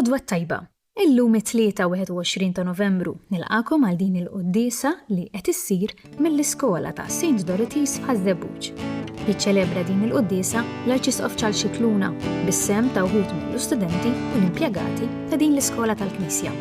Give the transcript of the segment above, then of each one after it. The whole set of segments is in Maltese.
L-Odwa tajba, illum it-23 ta' Novembru nilqakom għal din il-qudiesa li qed issir mill-iskola ta' St. Dorothy's f'Ħażebbuġ. Jiċċelebra din il-qudiesa l-Arċisqof Charles Scicluna bis-sem ta' wħud mill-istudenti u l-impjegati ta' din l-iskola tal-Knisja.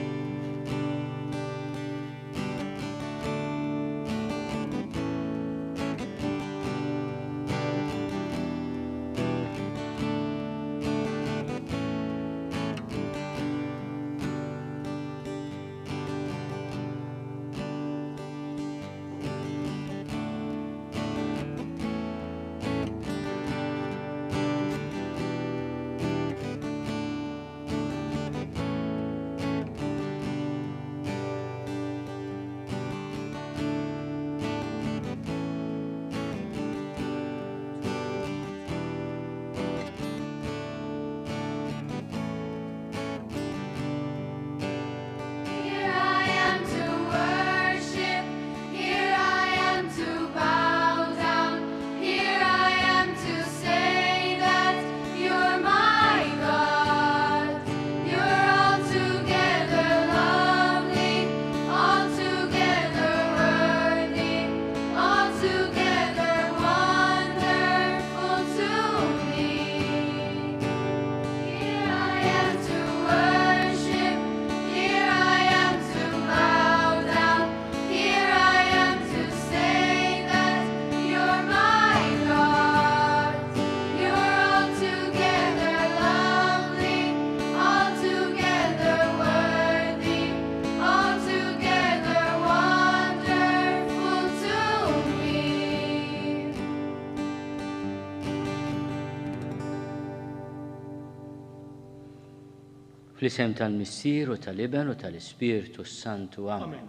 Fl-isem tal-Missier u tal-Iben u tal-Ispiritu Santu Amen.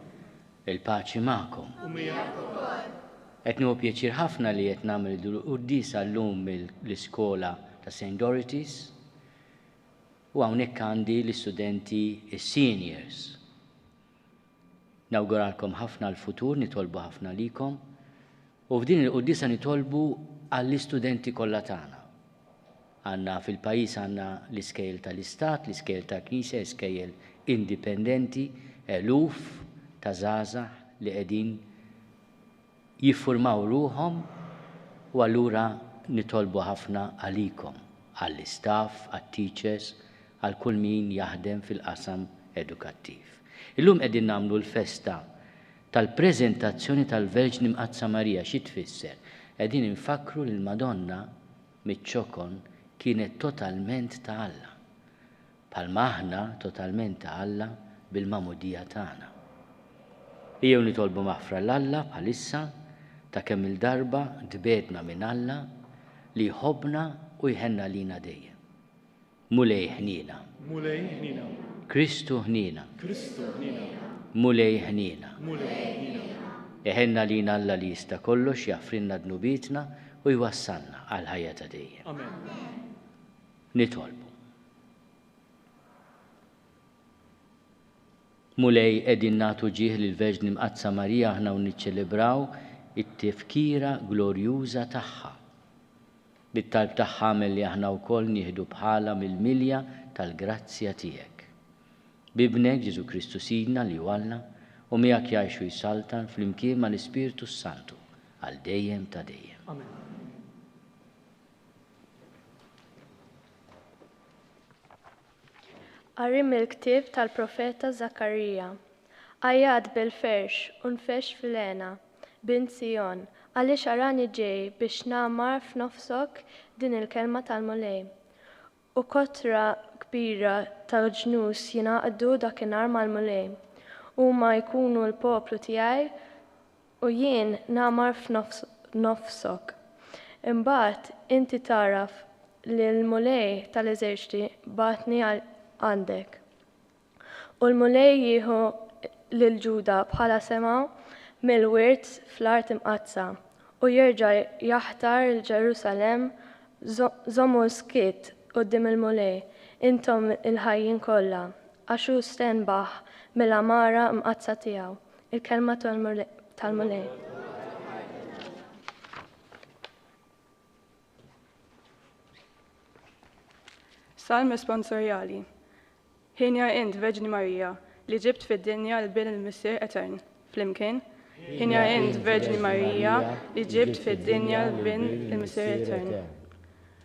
Il-paċi magħkom. Qed nieħu pjaċir ħafna li qed nagħmel il-qudiesa llum mill-iskola ta' St. Dorothy's u hawnhekk għandi l-istudenti is-seniors. Nawguralkom ħafna l-futur, nitolbu ħafna likom u f'din il-qudiesa nitolbu għall-istudenti kollha tagħna. Għanna fil-pajis għanna l-iskejl tal-istat, l-iskejl tal-knisja, l-iskejl indipendenti, eluf ta' żgħażagħ li qegħdin jiffurmaw ruhom u allura nitolbu ħafna għalikom, għall-istaff, għat-teachers, għal kull min jaħdem fil-qasam edukattiv. Illum qegħdin nagħmlu l-festa tal-preżentazzjoni tal-Verġni Mqazza Marija xi tfisser. Qegħdin infakru lil Madonna miċ-ċokon kienet totalment ta' Alla. Bħalma aħna totalment ta' Alla bil-mamudija tagħna. Ejjew nitolbu maħfra l-Alla bħalissa ta' kemm il-darba dbedna minn Alla li jħobbna u jħenna lina dejjem. Mulej ħnina. Mulej ħnina. Kristu ħnina. Kristu ħnina. Mulej ħnina. Mulej ħnina. Jħenna lina Alla li jista' kollox jaffrinna dnubitna u jwassalna għal ħajja ta' dejjem. Amen. Nitolbu. Mulej qegħdin nagħtu ġieħ lill-Verġni Mqazza Marija aħna u niċċelebraw it-tifkira glorjuża tagħha. Bit-talb tagħha milli aħna wkoll nieħdu bħala mill-milja tal-grazzja tiegħek. Bibnek Ġesu Kristu Sidna li walla u miegħek jgħixu jsaltan flimkien mal-Ispiritu Santu għal dejjem ta' dejjem. Amen. Qari mill-ktieb tal-profeta Zakarija. Ajjad bil-ferx u nfex fil-għena, bint Sion, għaliex arani ġej biex nagħmar f'nofsok din il-kelma tal-mulej. U kotra kbira tal-ġnus jingħaqdu dakinhar mal-mulej. Huma jkunu l-poplu tiegħi u jien nagħmar f'nofsok. Imbagħad inti taraf li l-mulej tal-eżerċiti bagħtni għandek. U l-mulej jieħu lil Ġuda bħala sema mill-wirt fl-art imqazza u jerġa' jaħtar il-Ġerusalemm żommu skitt quddiem il-mulej intom il-ħajjin kollha għaxu stenbaħ mill-amara mqazza tiegħu. Il-kelma tal-mulej. Salm responsorjali. Ħinja int Verġni Marija li ġibt fid-dinja l-bin il-Missier Etern. Flimkien. Ħinja int Verġni Marija li ġibt fid-dinja l-bin il-Missier Etern.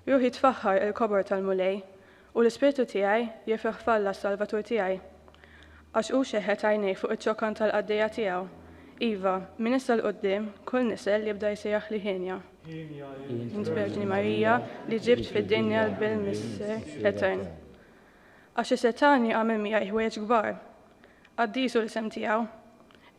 Ruħi tfaħħar il-kobor tal-mulej u l-ispirtu tiegħi jifraħ falla s-Salvatur tiegħi. Għax u xeħet għajnej fuq iċ-ċokan tal-qaddeja tiegħu. Iva, min issa l-qoddim, kull nisel jibda jsejjaħ li ħinja. Int Verġni Marija li ġibt fid-dinja l-bin il-Missier Etern. Għax is-Setani għamel miegħi ħwejjeġ kbar. Qaddisu l-isem tiegħu.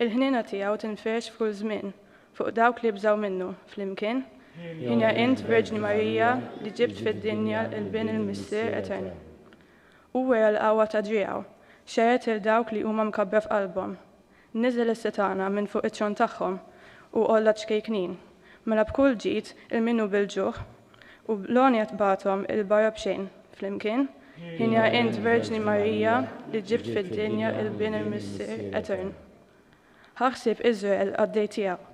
Il-ħnina tiegħu tinfex f'kull żmien fuq dawk li bżaw minnu flimkien. Ħinja int Verġni Marija li ġibt fid-dinja l-bin il-Missier Etern. U wera l-qawwa ta' ġriequ, xeret il-dawk li huma mkabbra f'qalbhom. Niżel is-Setana minn fuq iċ-ċon tagħhom u qolla ċkejknin. Mela b'kull ġid il-minnu bil-ġuħ u l-onja tbathom il-barra b'xejn flimkien. Ħinja int Verġni Marija li ġibt fid-dinja l-bin il-Missier Etern. Ħaħsib Iżrael għaddej tiegħu,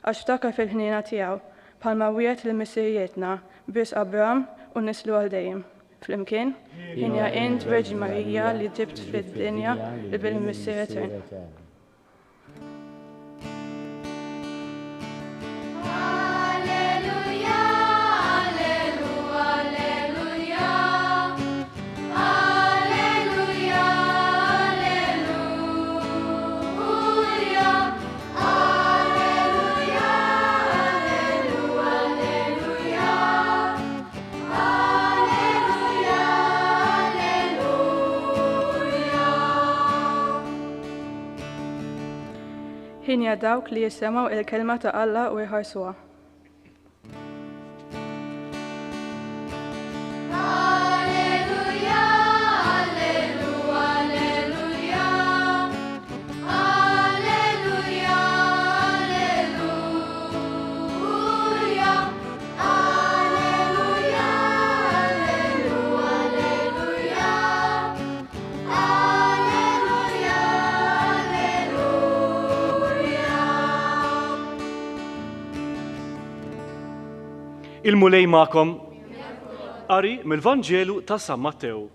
għax ftakar fil-ħnina tiegħu bħalma wiegħed lill-missirietna biss Abram u nislu għal dejjem. Flimkien, ħinja int Verġni Marija li ġibt fid-dinja l-bin il-Missier Etern. Ħinja dawk li jissemgħu il-kelma ta' Alla u jħarsuha. Il-mulej ma'kom. Qari mill-Vanġelu ta' San Mattew.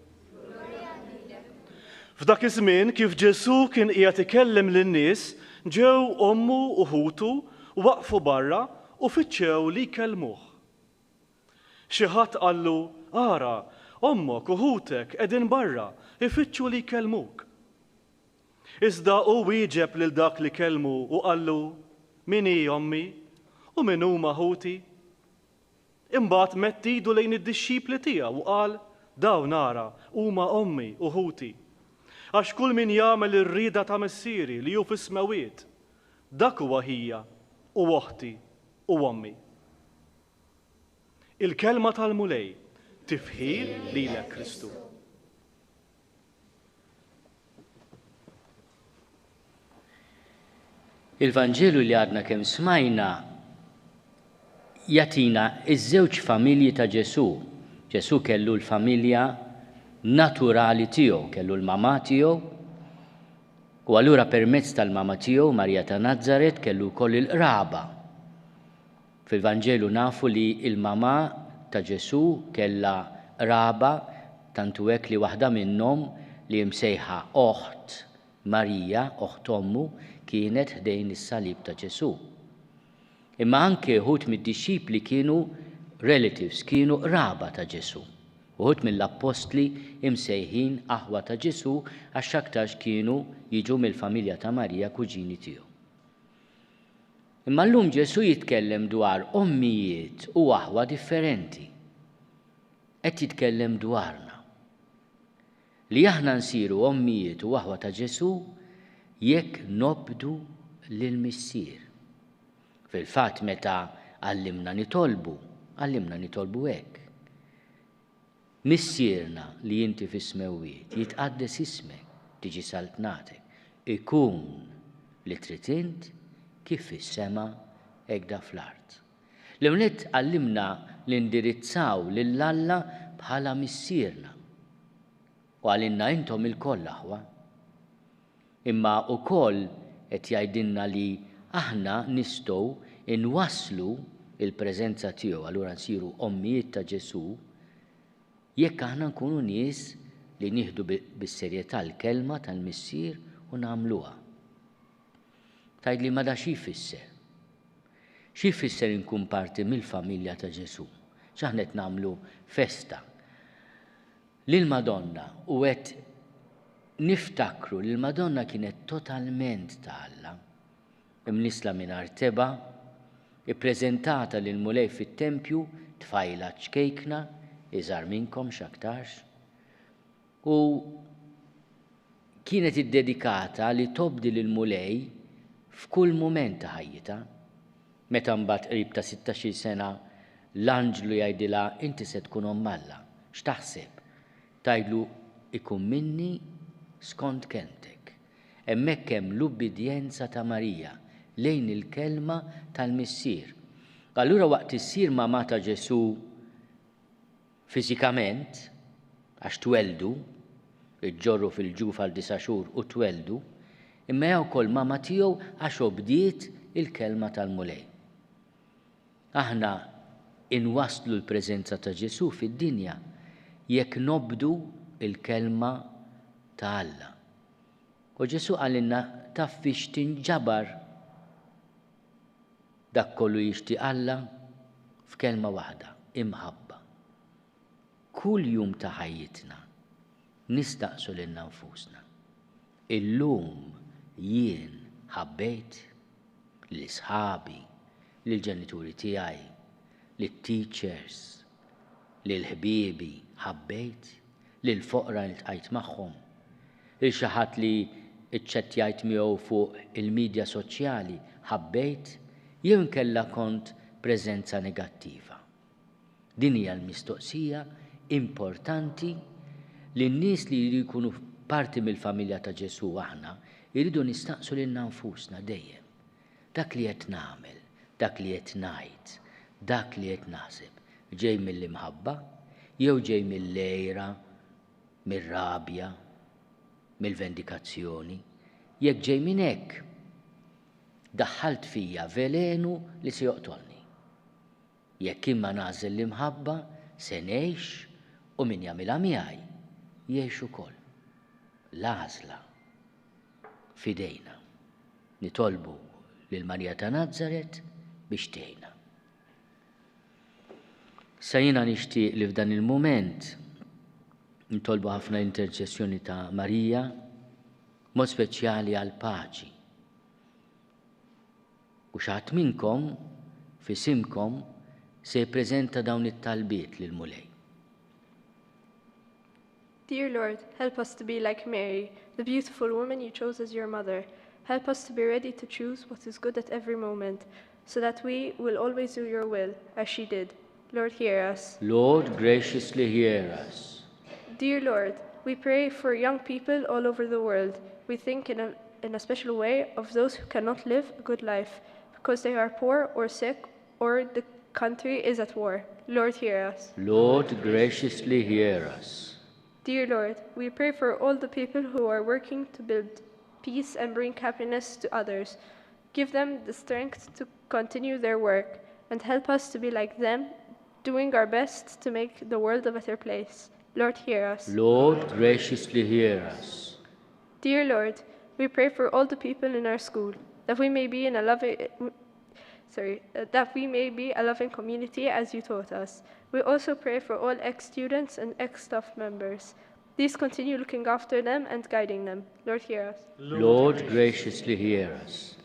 F'dak iż-żmien kif Ġesu kien qiegħed ikellem lin-nies, ġew ommu u ħutu waqfu barra u fittxew li jkellmuh. Xi ħadd qallu, ara, ommok u ħutek qegħdin barra, ifittxu li jkellmuk. Iżda hu wieġeb lil dak li kellmu u qallu, min hi ommi u min huma ħuti? Imbagħad mett idu lejn id-dixxipli tiegħu u qal, dawn ara huma ommi u ħuti. Għax kull min jagħmel ir-rieda ta' missieri li hu fis-smawiet, dak huwa ħija u oħti u ommi. Il-kelma tal-mulej tifħir lilek Kristu. Il-Vanġelu li għadna kemm smajna jatina iż-żewġ familji ta' Ġesu. Ġesu kellu l-familja naturali tiegħu, kellu l-mama tiegħu, u allura permezz tal-mama tiegħu Marija ta' Nażaret kellu wkoll il-qraba. Fil-Vanġelu nafu li il-mama ta' Ġesu kellha qraba tantu hekk li waħda minnhom li msejħa oħt Marija, oħt ommu, kienet ħdejn is-salib ta' Ġesu. Imma anke uħud mid-dixxipli kienu relatives, kienu qraba ta' Ġesu. Uħud mill-appostli imsejħin aħwa ta' Ġesu għax aktarx kienu jiġu mill-familja ta' Marija kuġini tiegħu. Imma llum Ġesu jitkellem dwar ommijiet u aħwa differenti. Qed jitkellem dwarna. Li aħna nsiru ommijiet u aħwa ta' Ġesu jekk nobdu lill-missier. Fil-fatt meta għallimna nitolbu hekk. Missierna li inti fis-smawiet jitqaddes ismek, tiġi saltnatek, ikun li trid int kif fis-sema hekk da fl-art. L-ewwel għallimna li indirizzaw lill-Alla bħala missierna. U għalinna intom il-koll aħwa. Imma wkoll qed jgħidilna li aħna nistgħu inwasslu il-preżenza tiegħu, allura nsiru ommijiet ta' Ġesu, jekk aħna nkunu nies li nieħdu bis-serjetà l-kelma tal-missier u nagħmluha. Tgħidli ma da xi jfisser. Xi jfisser inkun parti mill-familja ta' Ġesu? X'aħna qed nagħmlu festa lill-Madonna u qed niftakru li l-Madonna kienet totalment ta' Alla, imnisla mingħajr teba, ippreżentata lil mulej fit-tempju tfajla ċkejkna, iżgħar minnkom x'aktarx, u kienet iddedikata li tobdi lil mulej f'kull mument ta' ħajjitha. Meta mbagħad qrib ta' 16 sena l-anġlu jgħidilha inti se tkun omm Alla, x'taħseb? Tgħidlu ikun minni skont kentek. Hemmhekk hemm l-ubbidjenza ta' Marija lejn il-kelma tal-missier. Allura waqt issir mamma ta' Ġesu fiżikament, għax tweldu, iġġorru fil-ġufa għal 9 xhur u tweldu, imma hija wkoll mamma tiegħu għax obdiet il-kelma tal-mulej. Aħna inwasslu l-preżenza ta' Ġesu fid-dinja jekk nobdu il-kelma ta' Alla. U Ġesu għalilna taf biex tinġabar dak kollu jixtieq Alla f'kelma waħda, imħabba. Kull jum ta' ħajjitna nistaqsu lil nfusna. Illum jien ħabbejt l-isħabi, lill-ġenituri tiegħi, lit-teachers, lill-ħbiebi ħabbejt, lill-foqra li ltqajt magħhom, lil xi ħadd li ċċettjajt miegħu fuq il-midja soċjali ħabbejt, jew inkella kont preżenza negattiva. Din hija l-mistoqsija importanti li n-nies li jridu jkunu parti mill-familja ta' Ġesu aħna jridu nistaqsu lil nfusna dejjem. Dak li qed nagħmel, dak li qed ngħid, dak li qed naħseb, ġej mill-imħabba, jew ġej mill-lejra, mir-rabja, mill-vendikazzjoni, jekk ġej minn hekk, daħħalt fija velenu li se joqtolni. Jekk imma nażel l-imħabba, se ngħix u min jagħmilha miegħi jgħix ukoll. L-għażla fidejna. Nitolbu lil Marija ta' Nażaret biex tgħinna. Sa jiena nixtieq li f'dan il-mument nitolbu ħafna l-interċessjoni ta' Marija, mod speċjali għal paċi. U xi ħadd minnkom f'isimkom se jippreżenta dawn it-talbiet lil mulej. Dear Lord, help us to be like Mary, the beautiful woman you chose as your mother. Help us to be ready to choose what is good at every moment, so that we will always do your will, as she did. Lord, hear us. Lord, graciously hear us. Dear Lord, we pray for young people all over the world. We think in a special way of those who cannot live a good life because they are poor or sick or the country is at war. Lord, hear us. Lord, graciously hear us. Dear Lord, we pray for all the people who are working to build peace and bring happiness to others. Give them the strength to continue their work and help us to be like them, doing our best to make the world a better place. Lord, hear us. Lord, graciously hear us. Dear Lord, we pray for all the people in our school, that we may be a loving community as you taught us. We also pray for all ex-students and ex-staff members. Please continue looking after them and guiding them. Lord, hear us. Lord, graciously hear us.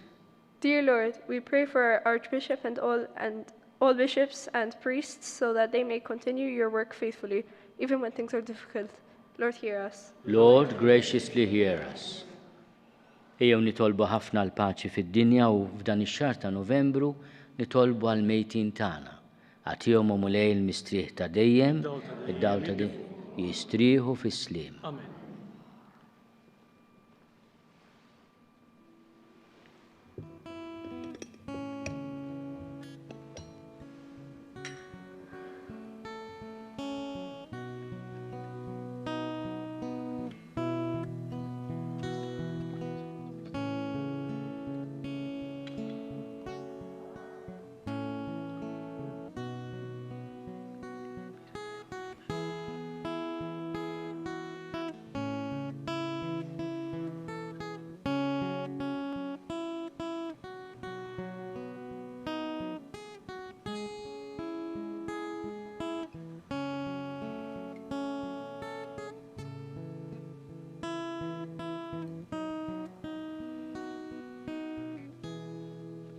Dear Lord, we pray for our Archbishop and all bishops and priests so that they may continue your work faithfully, even when things are difficult. Lord, hear us. Lord, graciously hear us. Ejjew nitolbu ħafna l-paċi fid-dinja u f'dan ix-xahar ta' Novembru nitolbu għal mejtin tagħna. Għatihom mulej il-mistrieħ ta' dejjem, id-dawl ta' dejjem, jistrieħu fis-sliem. Amen.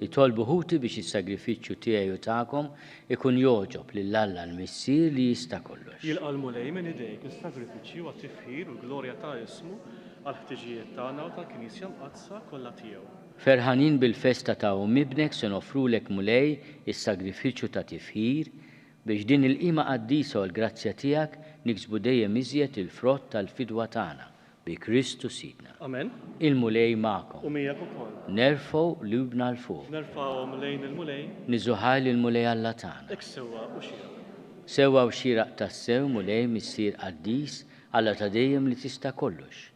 jitolbu ħuti biex is-sagrifiċċju tiegħi u tagħkom ikun joġob lill-Alla l-Missier li jista' kollox. Jilqa' l-mulej minn idejk is-sagrifiċċju għat-tifħir u l-glorja ta' ismu għall-ħtiġijiet tagħna u tal-Knisja mqaddsa kollha tiegħu. Ferħanin bil-festa ta' mibnek se nofrulek mulej is-sagrifiċċju ta' tifħir biex din il-qima qaddisa u l-grazzja tiegħek niksbu dejjem iżjed il-frott tal-fidwa tagħna bi Kristu Sidna. Amen. Il-mulej magħkom. U miegħek ukoll. Nerfgħu lubna l fuq. Nerfgħuhom lejn il-mulej. Niżuħaj il-mulej Alla tagħna. Ek sewwa u xieraq. Sewwa u xieraq tassew mulej missier qaddis Alla ta' dejjem li tista' kollox.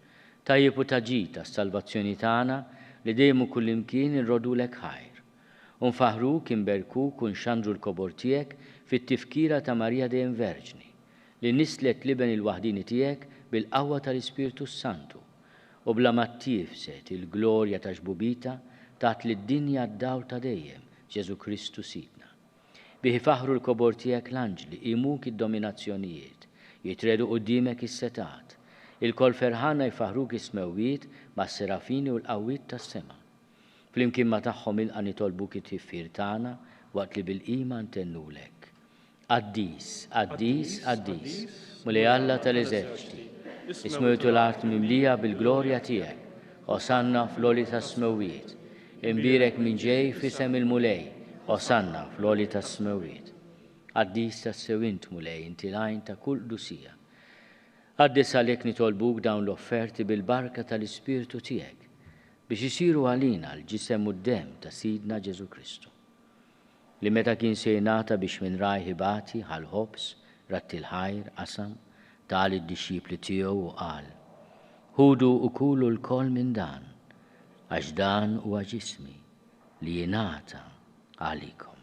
Tajjeb u taġid tas-salvazzjoni tagħna li dejjem u kullimkien irrodulek ħajr. Unfaħruk inberkuk u nxandru l-kobor tiegħek fit-tifkira ta' Marija dejjem Verġni li nislet liben il-waħdini tiegħek bil-qawwa tal-Ispiritu Santu u bla ma tifset il-glorja ta' ġbubita tat lid-dinja d-dawl ta' dejjem Ġesu Kristu Sidna. Bih ifaħru l-kobor tiegħek l-anġli imuk id-dominazzjonijiet, jitredu qudiemek is-setat, il-kol ferħana jfaħruk ismewwiet ma' serafini u l-qawwiet tas-sema. Flimkien ma' tagħhom ilqa' nitolbuk it-tifħir tagħna waqt li bil-qima ntennulek. Qaddis, qaddis, qaddis, mulej Alla tal-eżerċiti, ismewtu l-art mimlija bil-glorja tiegħek, osanna fl-oli tas-smewwiet, imbirek minn ġej fisem il-mulej, osanna fl-oli tas-smewwiet. Qaddis tas-sewint mulej inti lajn ta' kull dusija. Qaddis għalhekk nitolbuk dawn l-offerti bil-barka tal-Ispiritu tiegħek biex isiru għalina l-ġisem u d-dem ta' Sidna Ġesu Kristu. Li meta kien se jingħata biex minn raj ħibati ħal-ħobs ratti l-ħajr qasam tal id-dixxipli tiegħu u qal: Ħudu u kulu l-kol minn dan, għax dan huwa ġismi li jingħata għalikom.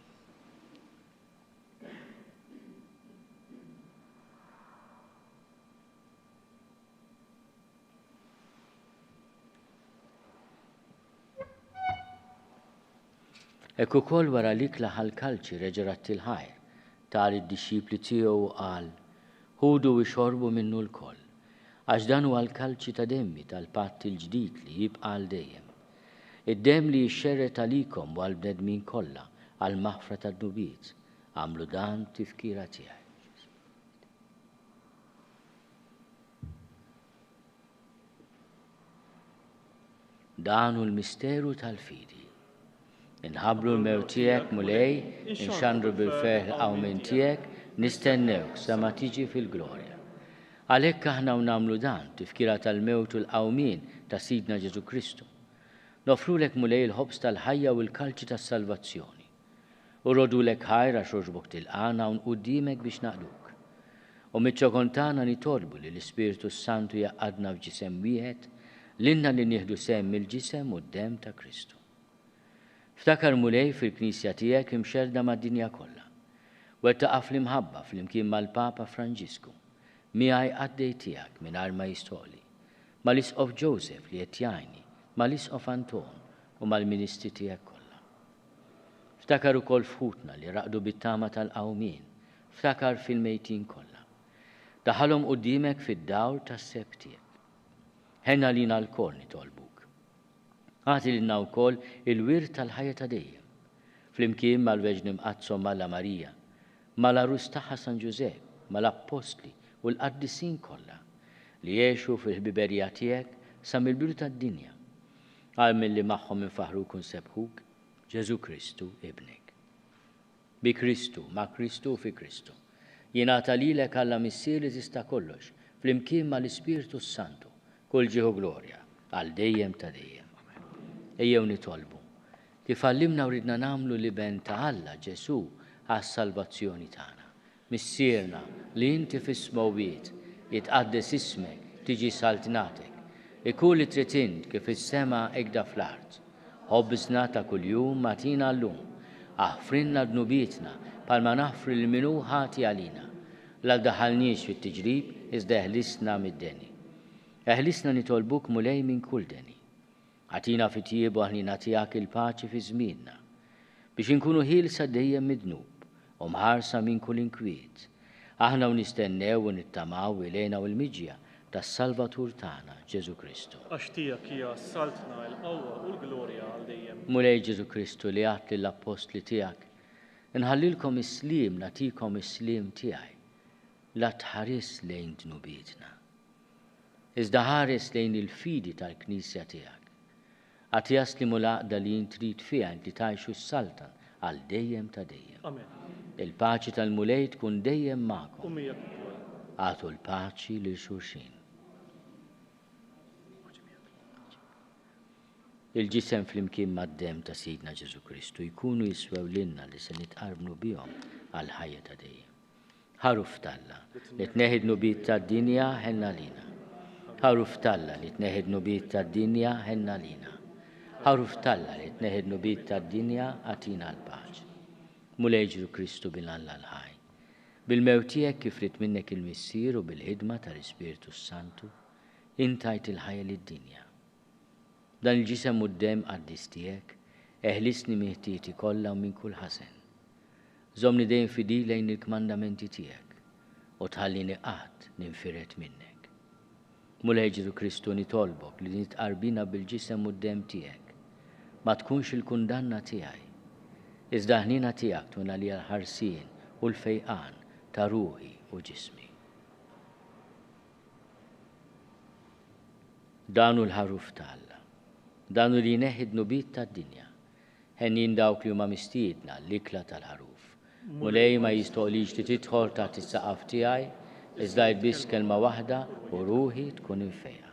Ekku kol wara l-ikla ħal-kalċi reġerat il-ħajr, tal id-dixxipli tiegħu u qal: Ħudu u xorbu minnu l-koll, għax dan huwa l-kalċi ta' demmi tal-patt il-ġdid li jibqa' għal dejjem. Id-demm li jixxerret għalikom u għall-bnedmin kollha għall-maħfra tad-nubiet, għamlu dan tifkira tiegħi. Dan hu l-misteru tal-fidi. Inħablu l-mew tiegħek mulej, inxandru bil-ferħ qawmin tiegħek, nistennewk sa ma tiġi fil-glorja. Għalhekk aħna nagħmlu dan tifkira tal-mewt u l-qawmin ta' Sidna Ġesu Kristu. Nofrulek mulej il-ħobs tal-ħajja u l-kalċi tas-salvazzjoni. U rodulek ħajra xoġbok tilqana u nquddimek biex naqduk. U miċ-ċokontana nitolbu li l-Ispiritu Santu jaqadna f'ġisem wieħed l-inna li nieħdu semm il-ġisem u d-dem ta' Kristu. Ftakar mulej fil-Knisja tiegħek imxerda mad-dinja kollha. Wettaqaf l-imħabba fl-imkien mal-Papa Franġisku, miegħi għaddej tiegħek mingħajr ma jistoqli, mal-Isqof Joseph li qed jgħinni, mal-Isqof Anton u mal-Ministri tiegħek kollha. Ftakar ukoll fħutna li raqdu bit-tama tal-qawmien, ftakar fil-mejtin kollha. Daħalhom quddiemek fid-dawr tas-seb tiegħek. Ħenna lina l-kol nitolbuk. Għati lilna wkoll il-wir tal-ħajja ta' dejjem, flimkien mal-Verġni mqazzom Malla Marija, mal-Arus tagħha San Ġusepp, mal-Apostli u l-Qaddisin kollha li jgħixu fil-ħbiberija tiegħek sa mill-bidu tad-dinja. Għal milli magħhom infaħruk u nsebħuk Ġesu Kristu ibnek. Bi Kristu, ma' Kristu u fi Kristu. Jingħata lilek Alla Missier li tista' kollox, flimkien mal-Ispiritu Santu, kull ġieħu glorja għal dejjem ta' dejjem. Ejjew nitolbu. Kif għallimna u ridna nagħmlu liben ta' Alla Ġesu għas-salvazzjoni tagħna. Missierna li inti fis-smowwiet jitqaddes ismek tiġi saltinatek. Ikun li trid int kif is-sema hekk fl-art. Ħobbsna ta' kuljum matina llum. Aħfrinna dnubietna palma naħfri l-minu ħati għalina. L daħalniex fit-tiġrib iżda eħlisna mid-deni. Eħlisna nitolbuk mulej minn kull deni. Għatina fit-tiebu ħnina tiegħek il-paċi fi żmienna biex inkunu ħielsa dejjem mid-dnub u mħarsa minn kull inkwiet. Aħna u nistennew u nittamaw ilejna u l-miġja tas-Salvatur tagħna Ġesu Kristu. Għax tiegħek hija saltna l-qawwa u l-glorja għal dejjem. Mulej Ġesu Kristu li għat lill-apostli tiegħek, inħallilkom is-slim nagħtikom is-slim tiegħi, la tħares lejn dnubietna. Iżda ħares lejn il-fidi tal-Knisja tiegħek. Għati jaslimu l-għaqda li jintrid fiha li tgħixu s-saltan għal dejjem ta' dejjem. Amen. Il-paċi tal-mulej tkun dejjem magħkom. U miegħek ukoll. Għatu l-paċi lil xulxin. Il-ġisem flimkien mad-dem ta' Sidna Ġesu Kristu jkunu jiswew lilna li se nitqarbnu bihom għal ħajja ta' dejjem. Ħaruf talla li tneħid nubiet tad-dinja ħenna lina. Ħaruf talla li tneħid nubiet tad-dinja ħenna lina. Ħaruf talla li tneħid nubiet tad-dinja għatina l-paċi. Mulej Ġesu Kristu bil-Alla l-ħaj. Bil-mewt tiegħek kif rid minnek il-missier u bil-ħidma tal-Ispiritu Santu, intajt il-ħajja lid-dinja. Dan il-ġisem u d-dem qaddis tiegħek, eħlisni miħtieti kollha u minn kull ħasen. Żomni dejjem fidi lejn il-kmandamenti tiegħek u tħallini qatt ninfiret minnek. Mulej Ġesu Kristu nitolbok li nitqarbina bil-ġisem u d-dem tiegħek. Ma tkunx il-kundanna tiegħi. Iżda ħnina tiegħek tuna li l-ħarsien u l-fejqan ta' ruħi u ġismi. Danu l-ħaruf ta' Alla, danu li neħid nubiet tad-dinja, ħennin dawk li huma mistiedna l-ikla tal-ħaruf. Mulej ma jistoqlix li tidħol taħt is-saqaf tiegħi, iżda biss kelma waħda u ruħi tkun infejqa.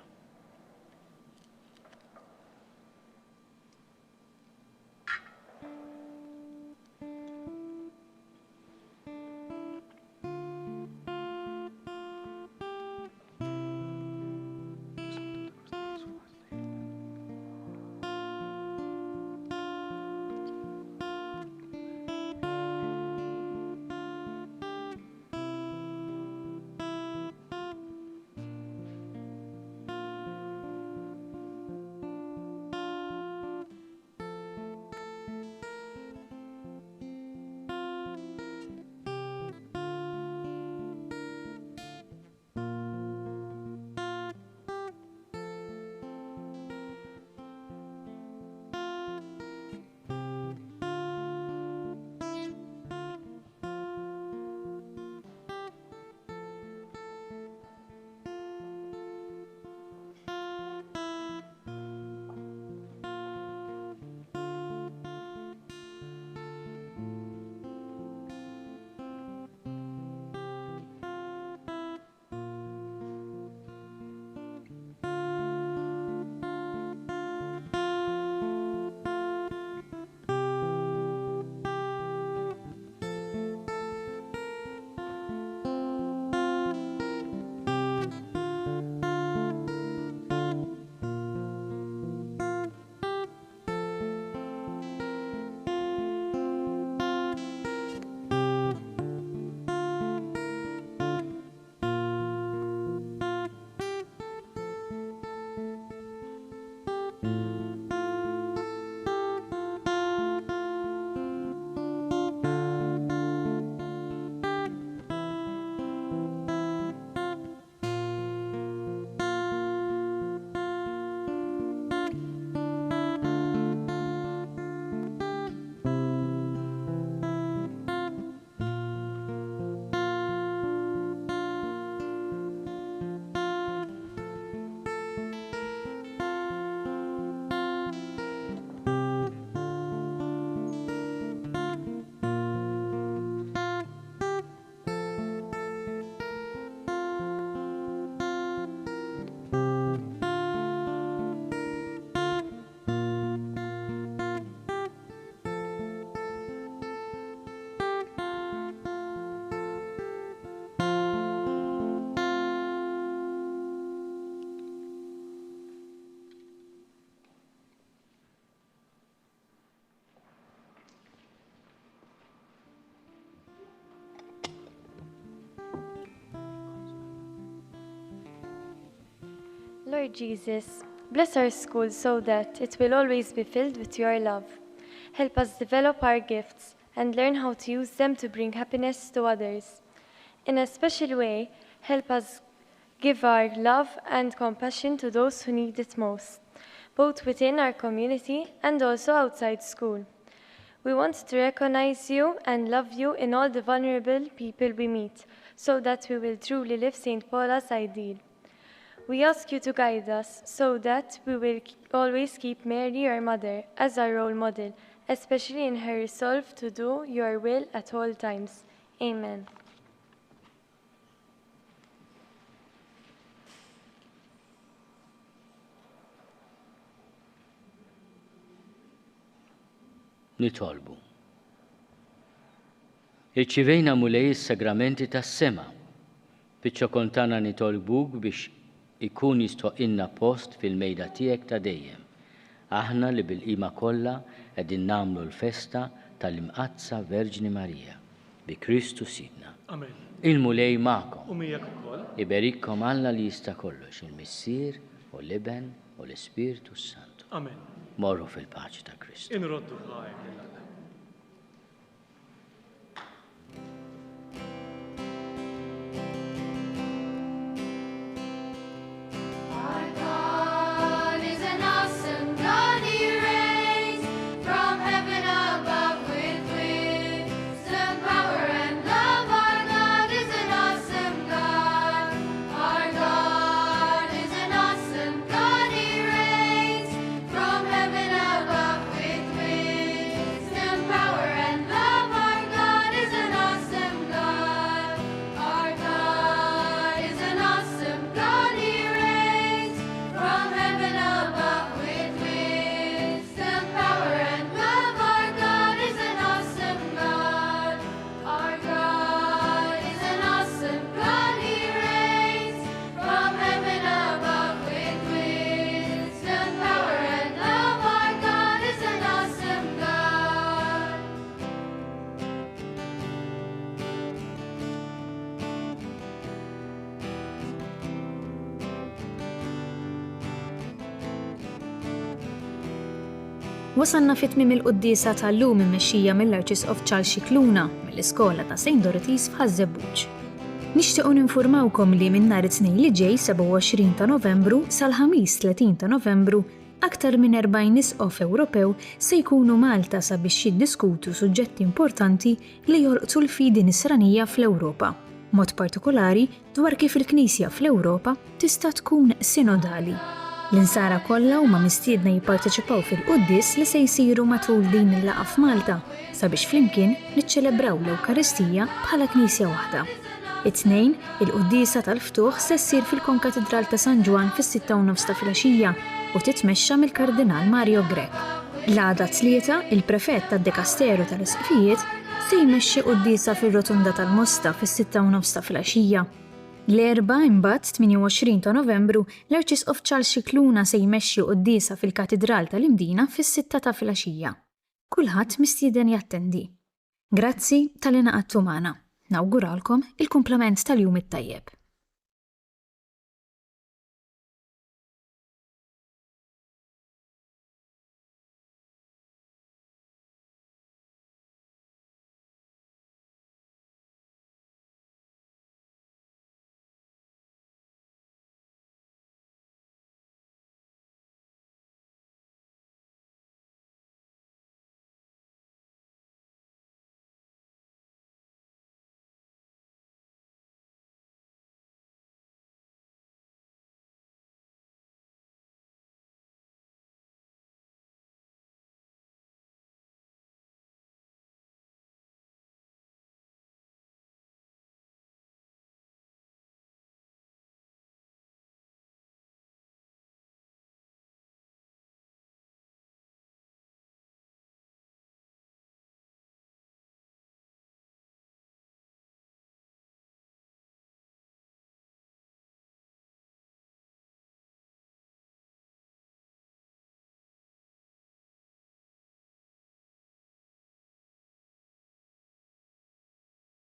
Lord Jesus, bless our schools so that it will always be filled with your love. Help us develop our gifts and learn how to use them to bring happiness to others. In a special way, help us Give our love and compassion to those who need it most, both within our community and also outside school. We want to recognize you and love you in all the vulnerable people we meet, so that we will truly live St. Paula's ideal. We ask you to guide us so that we will always keep Mary, our mother, as our role model, especially in her resolve to do your will at all times. Amen. Nitolbu. Irċivejna mulej is-sagramenti tas-sema. Biċ-ċokontana nitolbuk biex ikun jistoqilna post fil-mejda tiegħek ta' dejjem. Aħna li bil-qima kollha qegħdin nagħmlu l-festa tal-Imqazza Verġni Marija bi Kristu Sidna. Amen. Il-mulej magħkom. U miegħek ukoll. Iberikkom Alla li jista' kollox, il-Missier u l-Iben u l-Ispiritu Santu. Amen. Morru fil-paċi ta' Kristu. Inroddu ħajk. Wasanna fit-tmiem il-qudiesa tal-lum immexxija mill-Arċisqof Charles Scicluna mill-Iskola ta' St. Dorothy's f'Ħażebbuġ. Nixtiequ ninfurmawkom li minn nhar it-tnejn li ġej 27 ta' Novembru sal-ħamis 30 ta' Novembru aktar minn 40 nisqof Ewropew se jkunu Malta sabiex jiddiskutu suġġetti importanti li jolqtu l-fidi nisranija fl-Ewropa, mod partikolari dwar kif il-Knisja fl-Ewropa tista' tkun sinodali. L-insara kollha huma mistiedna jipparteċipaw fil-qudies li se jsiru matul din il-laqgħa f'Malta sabiex flimkien niċċelebraw l-Ewkaristija bħala Knisja waħda. It-tnejn, il-quddiesa tal-ftuħ se ssir fil-Konkatedral ta' San Ġwan fis-6:30 ta' filgħaxija u titmexxa mill-Kardinal Mario Grech. L-għada tlieta, il-prefett tad-Dikasteru tal-Isqfijiet se jmexxi quddiesa fir-Rotunda tal-Mosta fis-6:30 ta' filgħaxija. L-erba' imbagħad 28 ta' Novembru l-Arċisqof Charles Scicluna se jmexxi quddiesa fil-Katedral tal-Imdina fis-6 ta' filgħaxija. Kulħadd mistieden jattendi. Grazzi tal-inaqgħadtu magħna. Nawguralkom il-kumplament tal-jum it-tajjeb.